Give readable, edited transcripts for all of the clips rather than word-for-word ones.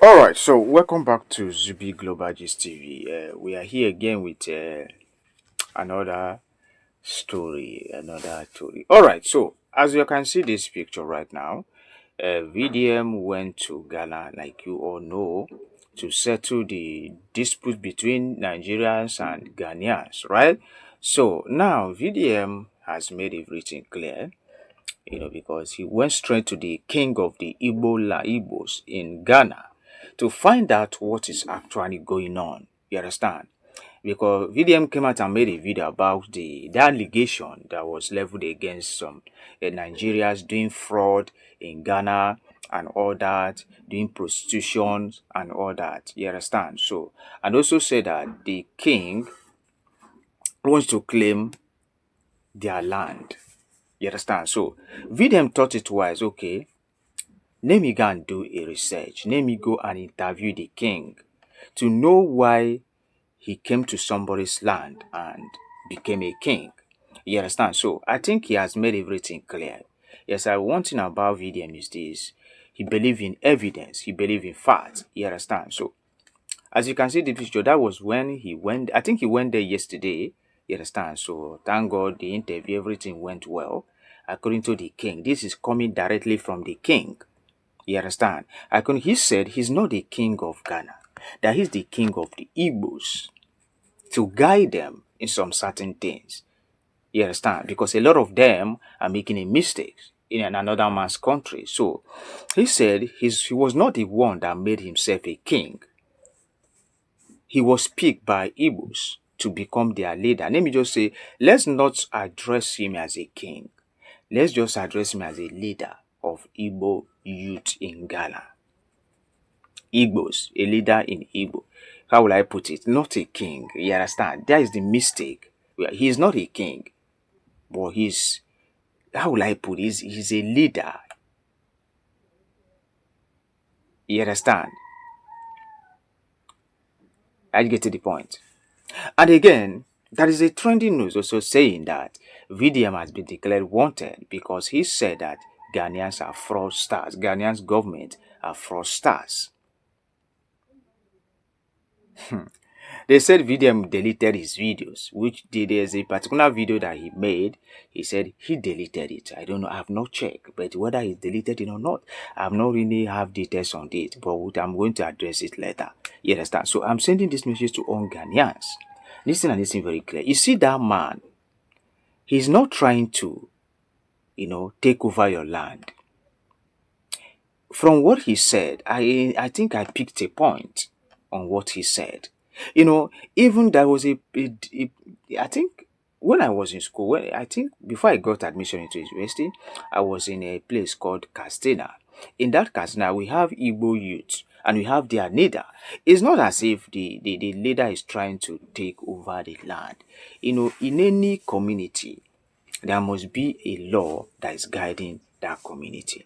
All right, so welcome back to Zubi Global Gist TV. We are here again with another story. All right, so as you can see this picture right now, VDM went to Ghana, like you all know, to settle the dispute between Nigerians and Ghanaians, right? So now VDM has made everything clear, because he went straight to the king of the Igbos in Ghana to find out what is actually going on. You understand? Because VDM came out and made a video about the allegation that was leveled against some Nigerians doing fraud in Ghana and all that, doing prostitution and all that. You understand? So, and also said that the king wants to claim their land. You understand? So, VDM thought it wise, okay, let me go and do a research. Let me go and interview the king to know why he came to somebody's land and became a king. You understand? So I think he has made everything clear. Yes, one thing about VDM is this. He believes in evidence. He believes in facts. You understand? So as you can see the picture, that was when he went. I think he went there yesterday. You understand? So thank God the interview, everything went well. According to the king, this is coming directly from the king. You understand? He said he's not the king of Ghana, that he's the king of the Igbos to guide them in some certain things. You understand? Because a lot of them are making a mistake in another man's country. So he said he was not the one that made himself a king. He was picked by Igbos to become their leader. Let me just say, let's not address him as a king. Let's just address him as a leader of Igbo youth in Ghana. Igbos, a leader in Igbo. How will I put it? Not a king. You understand? That is the mistake. He is not a king, but how will I put it? He's a leader. You understand? I get to the point. And again, there is a trending news also saying that VDM has been declared wanted because he said that Ghanaians are fraudsters. Ghanaians government are fraudsters. They said VDM deleted his videos, which there's a particular video that he made. He said he deleted it. I don't know. I have not checked, but whether he deleted it or not, I have not really have details on it. But I'm going to address it later. You understand? So I'm sending this message to all Ghanaians. Listen and listen very clear. You see that man, he's not trying to, take over your land. From what he said, I think I picked a point on what he said. Even there was I think when I was in school, I think before I got admission into university, I was in a place called Castena. In that Castena, we have Igbo youth and we have their leader. It's not as if the leader is trying to take over the land. In any community, there must be a law that is guiding that community.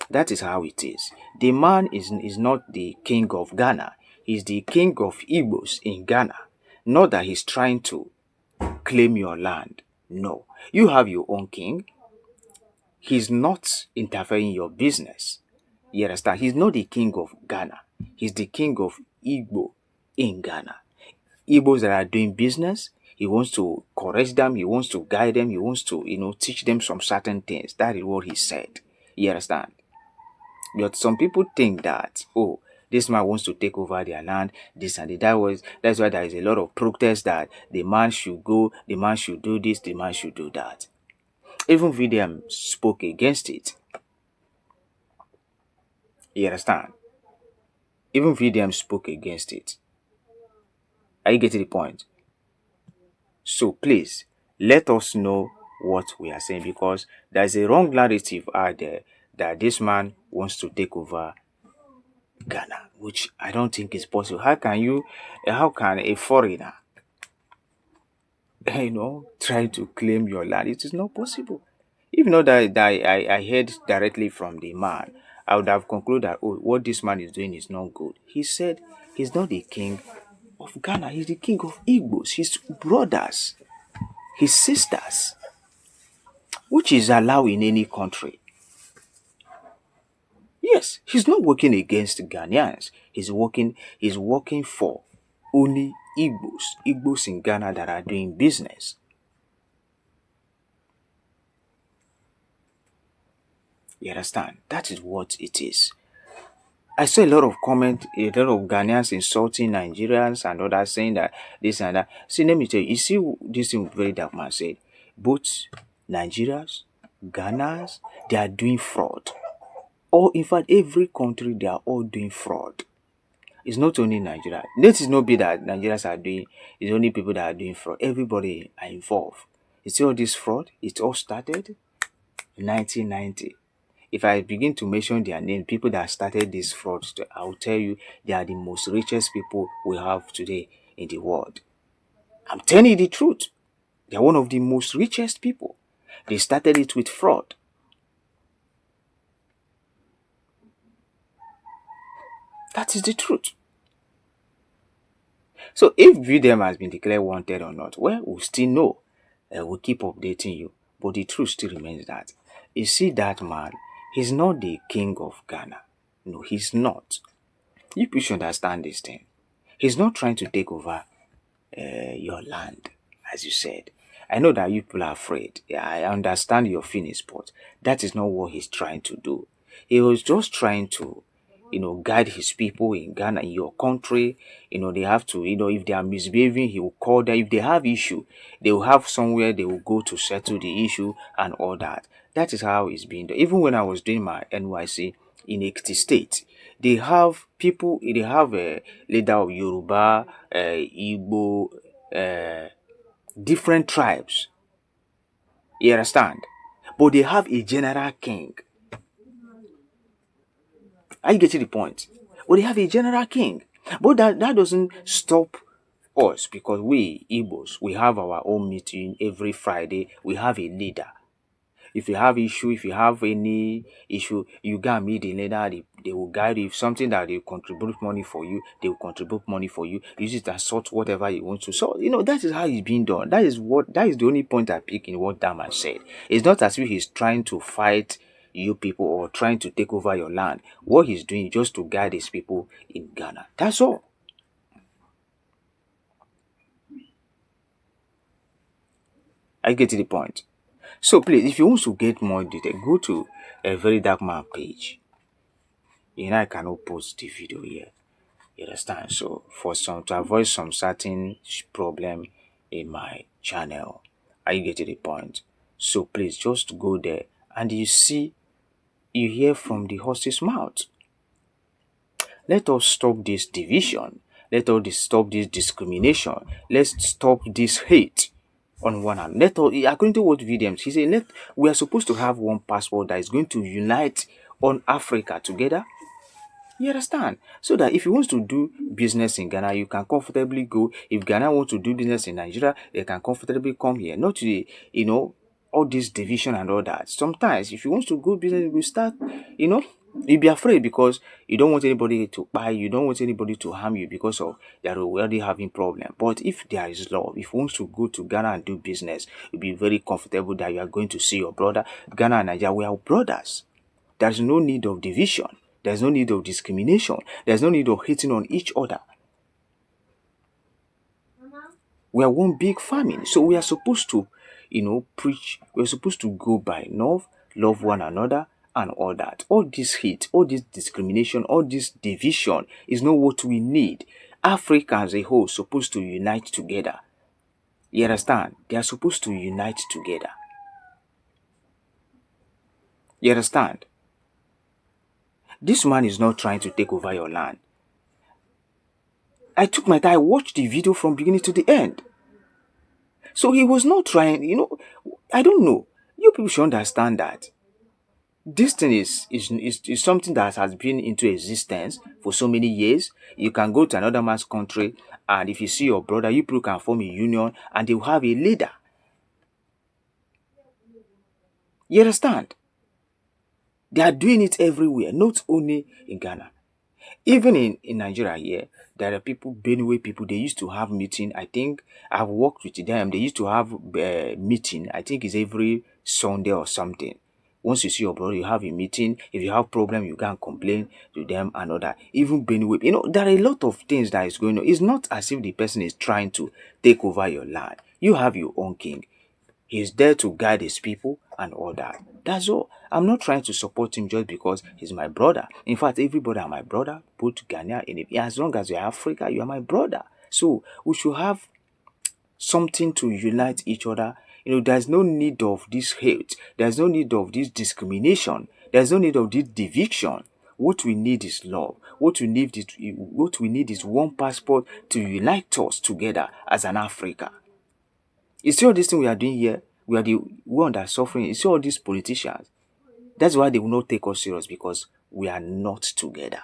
That is how it is. The man is not the king of Ghana. He's the king of Igbos in Ghana. Not that he's trying to claim your land. No. You have your own king. He's not interfering in your business. You understand? He's not the king of Ghana. He's the king of Igbo in Ghana. Igbos that are doing business, he wants to correct them. He wants to guide them. He wants to, teach them some certain things. That is what he said. You understand? But some people think that, oh, this man wants to take over their land, this and that's why there is a lot of protest that the man should go, the man should do this, the man should do that. Even VDM spoke against it. You understand? Even VDM spoke against it. Are you getting the point? So please, let us know what we are saying, because there's a wrong narrative out there that this man wants to take over Ghana, which I don't think is possible. How can a foreigner, try to claim your land? It is not possible. Even though that I heard directly from the man, I would have concluded that, oh, what this man is doing is not good. He said he's not the king of Ghana. He's the king of Igbos, his brothers, his sisters, which is allowed in any country. Yes, he's not working against Ghanaians. He's working for only Igbos in Ghana that are doing business. You understand? That is what it is. I saw a lot of comment, a lot of Ghanaians insulting Nigerians and others saying that this and that. See, let me tell you, you see this thing very dark man said. Both Nigerians, Ghanaians, they are doing fraud. Or in fact, every country they are all doing fraud. It's not only Nigeria. Let it not be that Nigerians are doing, it's only people that are doing fraud. Everybody are involved. You see all this fraud, it all started in 1990. If I begin to mention their name, people that started this fraud, I'll tell you they are the most richest people we have today in the world. I'm telling you the truth. They are one of the most richest people. They started it with fraud. That is the truth. So if VDM has been declared wanted or not, well, we'll still know. We'll keep updating you. But the truth still remains that you see that man, he's not the king of Ghana. No, he's not. You people should understand this thing. He's not trying to take over your land, as you said. I know that you people are afraid. Yeah, I understand your feelings, but that is not what he's trying to do. He was just trying to, guide his people in Ghana, in your country. They have to, if they are misbehaving, he will call them. If they have issue, they will have somewhere they will go to settle the issue and all that. That is how it's being done. Even when I was doing my NYC in Ekiti State, they have people, they have a leader of Yoruba, Igbo, uh, different tribes. You understand? But they have a general king. Are you getting the point? But they have a general king. But that doesn't stop us because we Igbos, we have our own meeting every Friday. We have a leader. If you have issue, if you have any issue, you go and meet the leader. They will guide you. If something that they contribute money for you, they will contribute money for you. Use it as sort whatever you want to. So that is how it's being done. That is the only point I pick in what that man said. It's not as if he's trying to fight you people or trying to take over your land. What he's doing is just to guide his people in Ghana. That's all. I get to the point. So please, if you want to get more detail, go to a very dark man page. I cannot post the video here. You understand? So for some to avoid some certain problem in my channel, I get to the point. So please just go there and you hear from the horse's mouth. Let us stop this division. Let us stop this discrimination. Let's stop this hate on one hand. According to what VDM, he said, we are supposed to have one passport that is going to unite on Africa together. You understand? So that if you want to do business in Ghana, you can comfortably go. If Ghana wants to do business in Nigeria, they can comfortably come here. Not to, all this division and all that. Sometimes, if you want to go business, you start, you'll be afraid because you don't want anybody to buy, you don't want anybody to harm you because of they're already having problem. But if there is love, if you want to go to Ghana and do business, you'll be very comfortable that you are going to see your brother. Ghana and Nigeria, we are brothers. There's no need of division. There's no need of discrimination. There's no need of hating on each other. We are one big family. So we are supposed to, preach. We're supposed to go by love one another, and all that. All this hate, all this discrimination, all this division is not what we need. Africa as a whole is supposed to unite together. You understand? They are supposed to unite together. You understand? This man is not trying to take over your land. I took my time, I watched the video from beginning to the end. So he was not trying, I don't know. You people should understand that this thing is something that has been into existence for so many years. You can go to another man's country, and if you see your brother, you people can form a union and they will have a leader. You understand? They are doing it everywhere, not only in Ghana. Even in Nigeria here, there are people, Benue people, they used to have meeting. I think I've worked with them. They used to have meeting. I think it's every Sunday or something, Once you see your brother, you have a meeting. If you have problem, you can complain to them and all that. Even Benue, there are a lot of things that is going on. It's not as if the person is trying to take over your land. You have your own king. He's there to guide his people and all that. That's all. I'm not trying to support him just because he's my brother. In fact, everybody are my brother. Put Ghana in it. As long as you're Africa, you are my brother. So we should have something to unite each other. There's no need of this hate. There's no need of this discrimination. There's no need of this division. What we need is love. What we need is one passport to unite us together as an Africa. You see all this thing we are doing here? We are the one that are suffering. You see all these politicians? That's why they will not take us serious, because we are not together.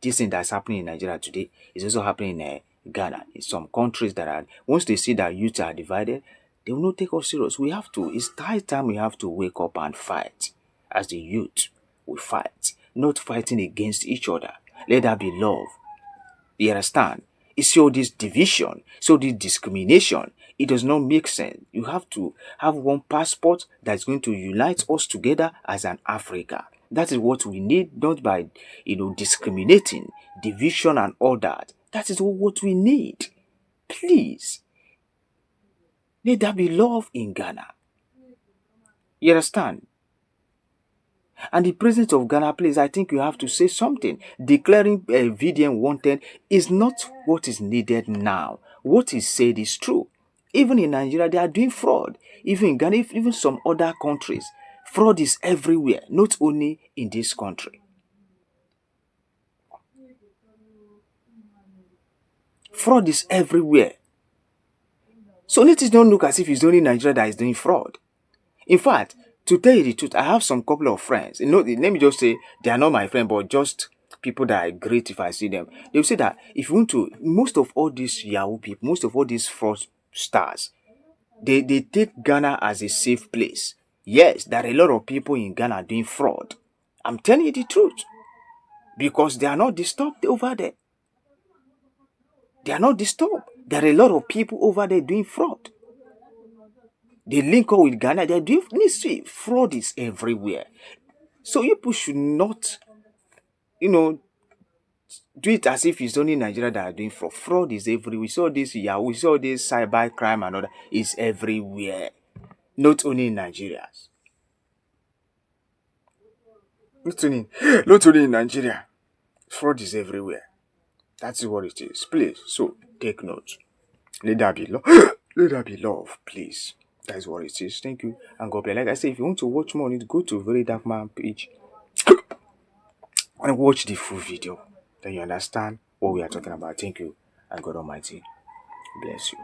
This thing that's happening in Nigeria today is also happening in Ghana. In some countries that are, once they see that youth are divided, they will not take us serious. It's high time we have to wake up and fight. As the youth, we fight. Not fighting against each other. Let there be love. You understand? It's all this division, so this discrimination. It does not make sense. You have to have one passport that's going to unite us together as an Africa. That is what we need, not by discriminating, division and all that. That is what we need. Please. Let there be love in Ghana. You understand? And the president of Ghana, please, I think you have to say something. Declaring VDM wanted is not what is needed now. What is said is true. Even in Nigeria, they are doing fraud. Even in Ghana, even some other countries, fraud is everywhere, not only in this country. Fraud is everywhere. So let it not look as if it's only Nigeria that is doing fraud. In fact, to tell you the truth, I have some couple of friends. Let me just say they are not my friend, but just people that are great if I see them. They will say that if you want to, most of all these Yahoo people, most of all these fraud stars, they take Ghana as a safe place. Yes, there are a lot of people in Ghana doing fraud. I'm telling you the truth. Because they are not disturbed over there. They are not disturbed. There are a lot of people over there doing fraud. They link up with Ghana. They're doing fraud is everywhere. So people should not, do it as if it's only Nigeria that are doing fraud. Fraud is everywhere. We saw this Yahoo, we saw this cyber crime and all that. It's everywhere. Not only in Nigeria. Not only in Nigeria. Fraud is everywhere. That's what it is. Please, so take note. Let there be love. Let there be love, please. That's what it is. Thank you. And God bless. Like I said, if you want to watch more, you need to go to Very Dark Man page and watch the full video. Then you understand what we are talking about. Thank you. And God Almighty bless you.